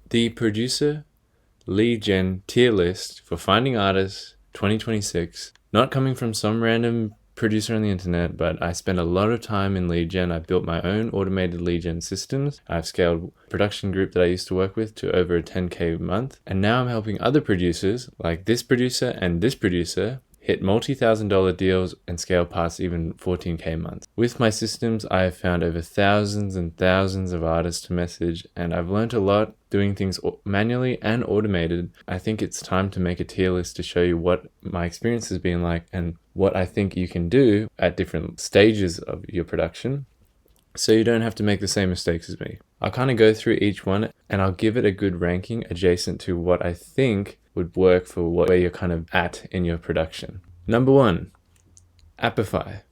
The producer lead gen tier list for finding artists 2026, not coming from some random producer on the internet, but I spent a lot of time in lead gen. I built my own automated lead gen systems. I've scaled a production group that I used to work with to over a 10K a month. And now I'm helping other producers like this producer and this producer hit multi-$1,000 deals and scale past even 14K a month. With my systems, I have found over thousands and thousands of artists to message, and I've learned a lot doing things manually and automated. I think it's time to make a tier list to show you what my experience has been like and what I think you can do at different stages of your production, so you don't have to make the same mistakes as me. I'll kind of go through each one and I'll give it a good ranking adjacent to what I think would work for where you're kind of at in your production. Number 1, Apify.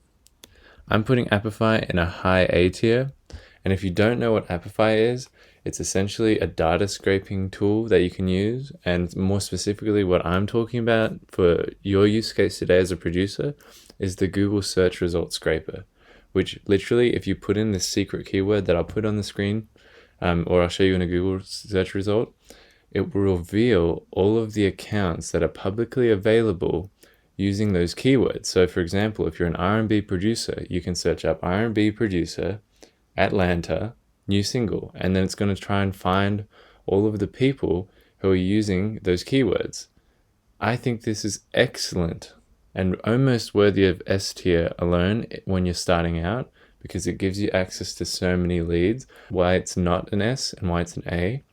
I'm putting Apify in a high A tier. And if you don't know what Apify is, it's essentially a data scraping tool that you can use. And more specifically, what I'm talking about for your use case today as a producer is the Google search result scraper, which literally, if you put in this secret keyword that I'll put on the screen, or I'll show you in a Google search result, it will reveal all of the accounts that are publicly available using those keywords. So for example, if you're an R&B producer, you can search up R&B producer, Atlanta, new single, and then it's going to try and find all of the people who are using those keywords. I think this is excellent and almost worthy of S tier alone when you're starting out, because it gives you access to so many leads. Why it's not an S and why it's an A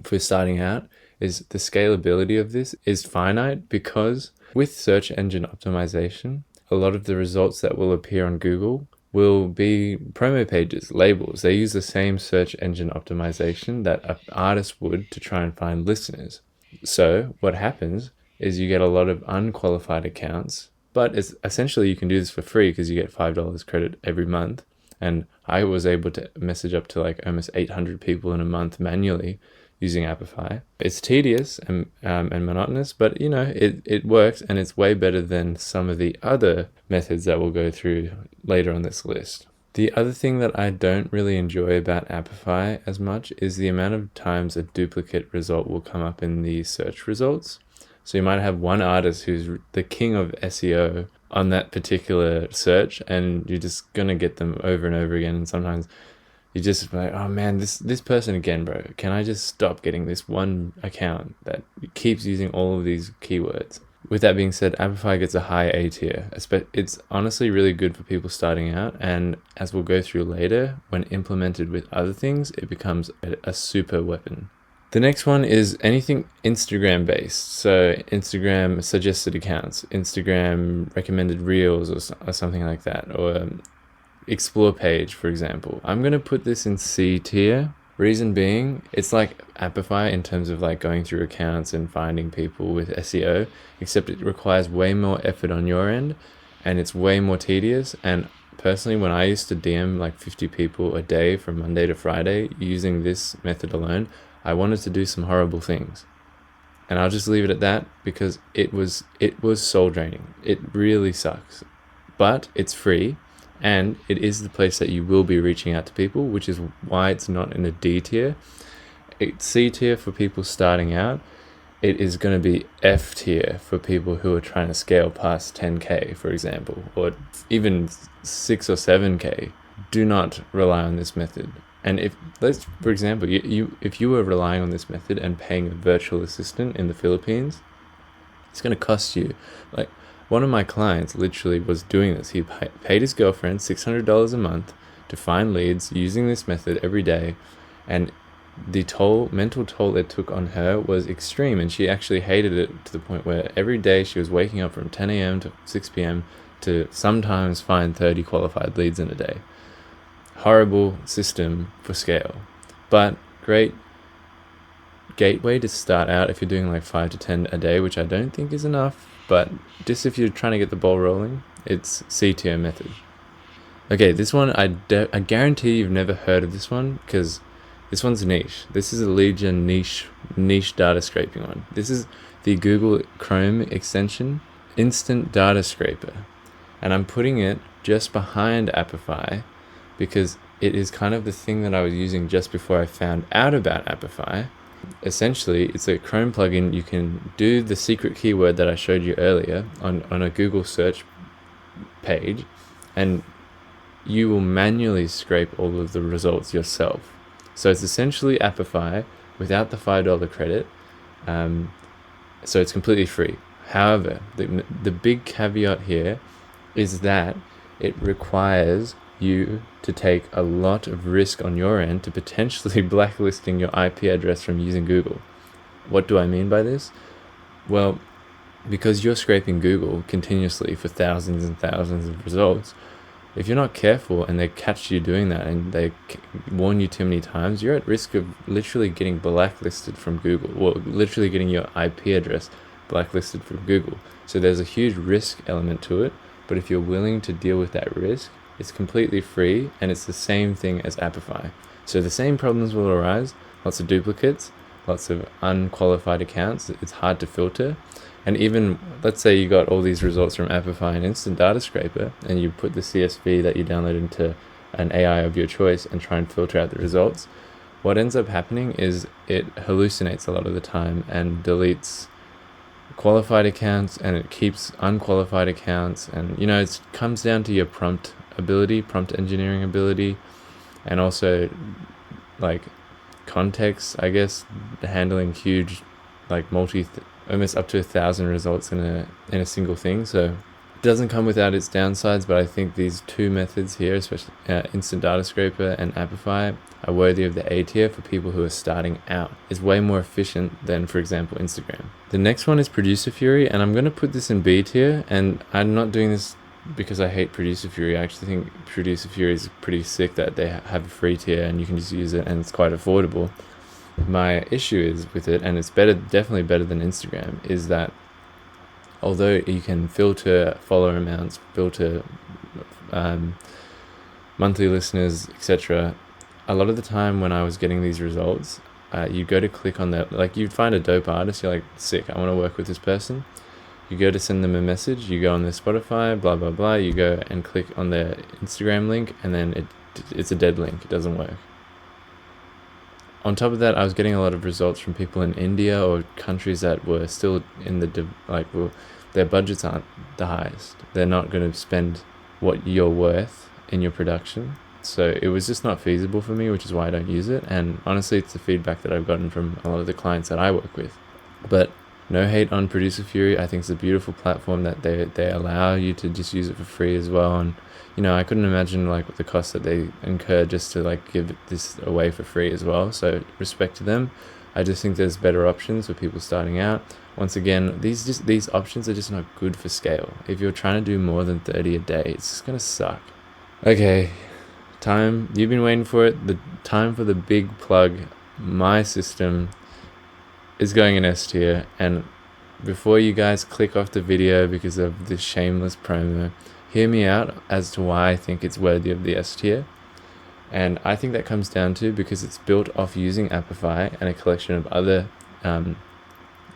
for starting out is the scalability of this is finite, because with search engine optimization, a lot of the results that will appear on Google will be promo pages, labels. They use the same search engine optimization that an artist would to try and find listeners. So what happens is you get a lot of unqualified accounts, but it's essentially you can do this for free because you get $5 credit every month. And I was able to message up to like almost 800 people in a month manually using Apify. It's tedious and monotonous, but you know, it works, and it's way better than some of the other methods that we'll go through later on this list. The other thing that I don't really enjoy about Apify as much is the amount of times a duplicate result will come up in the search results. So you might have one artist who's the king of SEO on that particular search, and you're just gonna get them over and over again, and sometimes you just like, oh man, this person again, bro. Can I just stop getting this one account that keeps using all of these keywords? With that being said, Apify gets a high A tier. It's honestly really good for people starting out, and as we'll go through later, when implemented with other things, it becomes a super weapon. The next one is anything Instagram based. So Instagram suggested accounts, Instagram recommended reels or something like that, or explore page, for example. I'm going to put this in C tier. Reason being, it's like Apify in terms of like going through accounts and finding people with SEO, except it requires way more effort on your end and it's way more tedious. And personally, when I used to DM like 50 people a day from Monday to Friday using this method alone, I wanted to do some horrible things. And I'll just leave it at that, because it was soul draining. It really sucks. But it's free, and it is the place that you will be reaching out to people, which is why it's not in a D tier. It's C tier for people starting out. It is going to be F tier for people who are trying to scale past 10K, for example, or even 6 or 7K. Do not rely on this method. And for example, if you were relying on this method and paying a virtual assistant in the Philippines, it's going to cost you, like, one of my clients literally was doing this. He paid his girlfriend $600 a month to find leads using this method every day, and the mental toll it took on her was extreme, and she actually hated it to the point where every day she was waking up from 10 a.m. to 6 p.m. to sometimes find 30 qualified leads in a day. Horrible system for scale, but great gateway to start out if you're doing like 5 to 10 a day, which I don't think is enough. But just if you're trying to get the ball rolling, it's C tier method. Okay, this one, I guarantee you've never heard of this one, because this one's niche. This is a lead gen niche data scraping one. This is the Google Chrome extension, Instant Data Scraper. And I'm putting it just behind Apify because it is kind of the thing that I was using just before I found out about Apify. Essentially, it's a Chrome plugin. You can do the secret keyword that I showed you earlier on a Google search page, and you will manually scrape all of the results yourself. So it's essentially Apify without the $5 credit. So it's completely free. However, the big caveat here is that it requires you to take a lot of risk on your end to potentially blacklisting your IP address from using Google. What do I mean by this? Well, because you're scraping Google continuously for thousands and thousands of results, if you're not careful and they catch you doing that and they warn you too many times, you're at risk of literally getting blacklisted from Google, or literally getting your IP address blacklisted from Google. So there's a huge risk element to it, but if you're willing to deal with that risk, it's completely free, and it's the same thing as Apify. So the same problems will arise, lots of duplicates, lots of unqualified accounts, it's hard to filter. And even, let's say you got all these results from Apify and Instant Data Scraper, and you put the CSV that you download into an AI of your choice and try and filter out the results. What ends up happening is it hallucinates a lot of the time and deletes qualified accounts, and it keeps unqualified accounts. And, it comes down to your prompt ability, prompt engineering ability, and also like context, I guess, handling huge, like almost up to 1,000 results in a single thing. So it doesn't come without its downsides, but I think these two methods here, especially Instant Data Scraper and Apify, are worthy of the A tier for people who are starting out. It's way more efficient than, for example, Instagram. The next one is Producer Fury, and I'm going to put this in B tier, and I'm not doing this because I hate Producer Fury. I actually think Producer Fury is pretty sick that they have a free tier and you can just use it, and it's quite affordable. My issue is with it, and it's definitely better than Instagram, is that although you can filter follower amounts, filter monthly listeners, etc., a lot of the time when I was getting these results, you go to click on that, like you'd find a dope artist, you're like, sick, I want to work with this person. You go to send them a message, you go on their Spotify, blah, blah, blah, you go and click on their Instagram link, and then it's a dead link, it doesn't work. On top of that, I was getting a lot of results from people in India or countries that were still in their budgets aren't the highest. They're not going to spend what you're worth in your production. So it was just not feasible for me, which is why I don't use it. And honestly, it's the feedback that I've gotten from a lot of the clients that I work with. But no hate on Producer Fury. I think it's a beautiful platform that they allow you to just use it for free as well. And I couldn't imagine like the cost that they incur just to like give this away for free as well. So respect to them. I just think there's better options for people starting out. Once again, these options are just not good for scale. If you're trying to do more than 30 a day, it's just gonna suck. Okay, you've been waiting for it. The time for the big plug. My system is going in S tier, and before you guys click off the video because of this shameless promo, hear me out as to why I think it's worthy of the S tier. And I think that comes down to because it's built off using Apify and a collection of other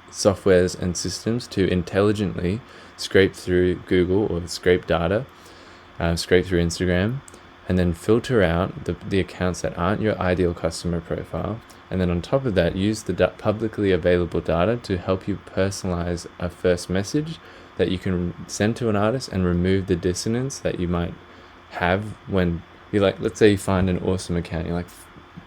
softwares and systems to intelligently scrape through Google or scrape data, scrape through Instagram, and then filter out the accounts that aren't your ideal customer profile. And then on top of that, use the publicly available data to help you personalize a first message that you can send to an artist and remove the dissonance that you might have when you let's say you find an awesome account. You're like,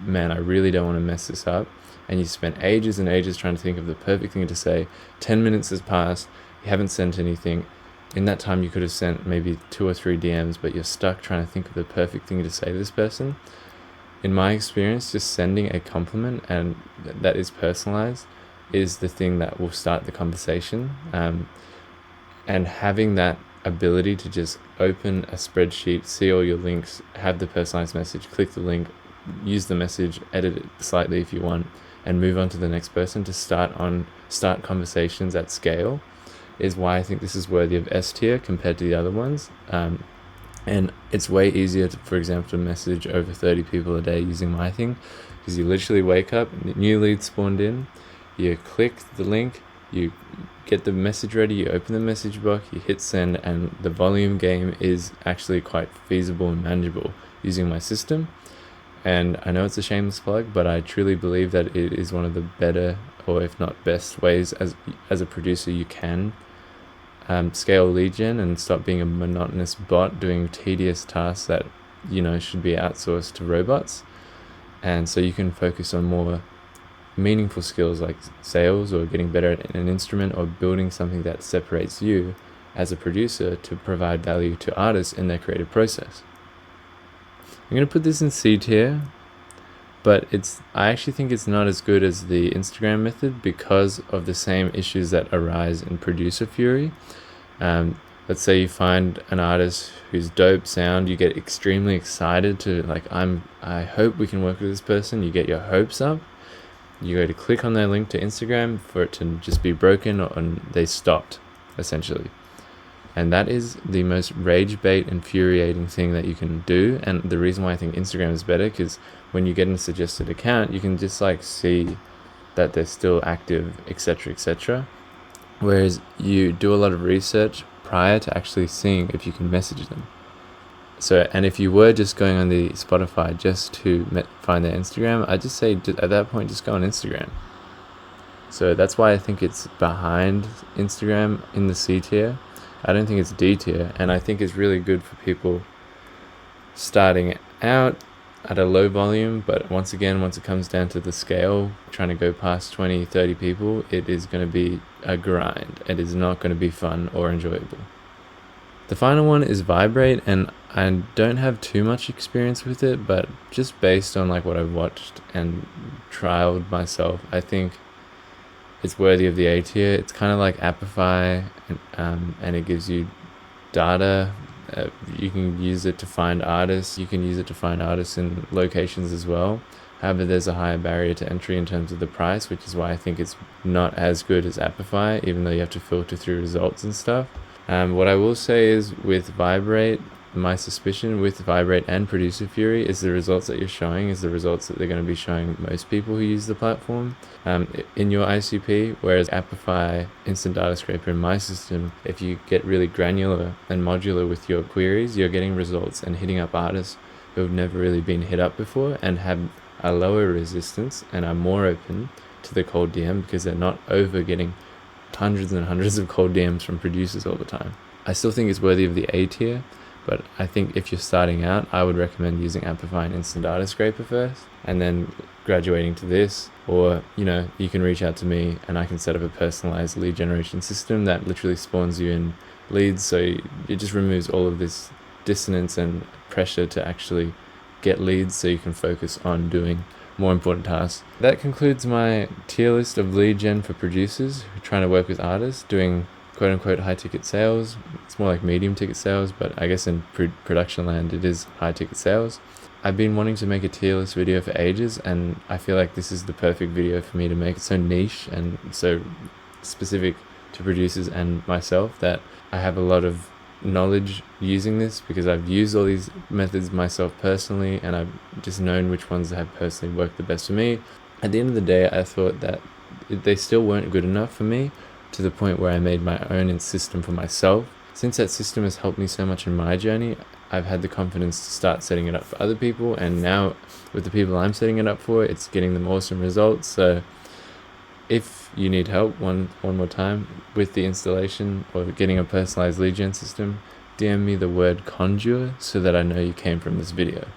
man, I really don't want to mess this up. And you spent ages and ages trying to think of the perfect thing to say. 10 minutes has passed. You haven't sent anything. In that time, you could have sent maybe 2 or 3 DMs, but you're stuck trying to think of the perfect thing to say to this person. In my experience, just sending a compliment and that is personalized is the thing that will start the conversation. And having that ability to just open a spreadsheet, see all your links, have the personalized message, click the link, use the message, edit it slightly if you want, and move on to the next person to start conversations at scale is why I think this is worthy of S tier compared to the other ones. And it's way easier, for example, to message over 30 people a day using my thing, because you literally wake up, new lead spawned in, you click the link, you get the message ready, you open the message box, you hit send, and the volume game is actually quite feasible and manageable using my system. And I know it's a shameless plug, but I truly believe that it is one of the better, or if not best, ways as a producer you can scale lead gen and stop being a monotonous bot doing tedious tasks that should be outsourced to robots. And so you can focus on more meaningful skills like sales or getting better at an instrument or building something that separates you as a producer to provide value to artists in their creative process. I'm going to put this in C tier, but I actually think it's not as good as the Instagram method because of the same issues that arise in producer fury. Let's say you find an artist who's dope sound, you get extremely excited to I hope we can work with this person. You get your hopes up. You go to click on their link to Instagram for it to just be broken, and they stopped, essentially. And that is the most rage bait infuriating thing that you can do. And the reason why I think Instagram is better, because when you get in a suggested account, you can just see that they're still active, etc., etc. Whereas you do a lot of research prior to actually seeing if you can message them. So, and if you were just going on the Spotify just to find their Instagram, I just say at that point, just go on Instagram. So that's why I think it's behind Instagram in the C tier. I don't think it's D tier, and I think it's really good for people starting out at a low volume, but once it comes down to the scale, trying to go past 20, 30 people, it is going to be a grind. It is not going to be fun or enjoyable. The final one is Vibrate, and I don't have too much experience with it, but just based on what I've watched and trialed myself, I think it's worthy of the A tier. It's kind of like Apify, and it gives you data. You can use it to find artists. You can use it to find artists in locations as well. However, there's a higher barrier to entry in terms of the price, which is why I think it's not as good as Apify, even though you have to filter through results and stuff. What I will say is with Vibrate, my suspicion with Vibrate and Producer Fury is the results that you're showing is the results that they're going to be showing most people who use the platform in your ICP, whereas Apify, Instant Data Scraper in my system, if you get really granular and modular with your queries, you're getting results and hitting up artists who have never really been hit up before and have a lower resistance and are more open to the cold DM because they're not over getting hundreds and hundreds of cold DMs from producers all the time. I still think it's worthy of the A tier, but I think if you're starting out, I would recommend using Amplify and Instant Data Scraper first, and then graduating to this. Or, you can reach out to me and I can set up a personalized lead generation system that literally spawns you in leads. So it just removes all of this dissonance and pressure to actually get leads so you can focus on doing more important tasks. That concludes my tier list of lead gen for producers who are trying to work with artists doing quote-unquote high-ticket sales. It's more like medium-ticket sales, but I guess in production land it is high-ticket sales. I've been wanting to make a tier list video for ages, and I feel like this is the perfect video for me to make. It's so niche and so specific to producers and myself that I have a lot of knowledge using this because I've used all these methods myself personally, and I've just known which ones have personally worked the best for me. At the end of the day, I thought that they still weren't good enough for me, to the point where I made my own system for myself. Since that system has helped me so much in my journey, I've had the confidence to start setting it up for other people, and now with the people I'm setting it up for, it's getting them awesome results. So if you need help one more time with the installation or getting a personalized lead gen system, DM me the word conjure so that I know you came from this video.